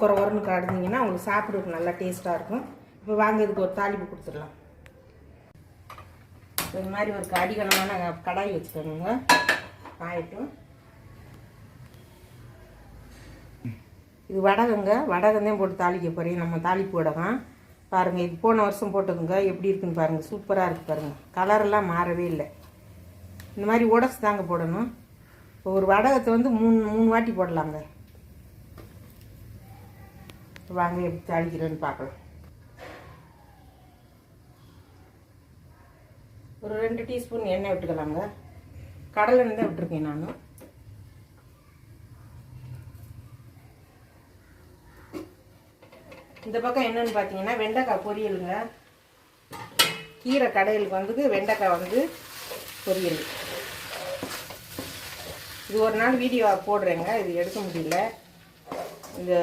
குறை குறைன்னு கடைஞ்சிங்கன்னா உங்களுக்கு சாப்பிட்றதுக்கு நல்லா டேஸ்ட்டாக இருக்கும். இப்போ வாங்க இதுக்கு ஒரு தாளிப்பு கொடுத்துடலாம். இது மாதிரி ஒரு அடிகனமான கடாய் வச்சுக்கோங்க. காயட்டும். இது வடகந்தான் போட்டு தாளிக்க போகிறேன். நம்ம தாளிப்பு வடகம் பாருங்கள். இது போன வருஷம் போட்டதுங்க. எப்படி இருக்குன்னு பாருங்கள். சூப்பராக இருக்குது பாருங்கள். கலரெல்லாம் மாறவே இல்லை. இந்த மாதிரி உடச்சி தாங்க போடணும். இப்போ ஒரு வடகத்தை வந்து மூணு வாட்டி போடலாங்க. வாங்க எப்படி தாளிக்கிறேன்னு பார்க்கலாம். ஒரு 2 டீஸ்பூன் எண்ணெய் விட்டுக்கலாங்க. கடலை எண்ணெய் தான் விட்டுருக்கேன் நான். இந்த பக்கம் என்னன்னு பார்த்தீங்கன்னா வெண்டைக்காய் பொரியலுங்க. கீரை கடையிலுக்கு வந்து வெண்டைக்காய் வந்து பொரியல். இது ஒரு நாள் வீடியோ போடுறேங்க. இது எடுக்க முடியல. இந்த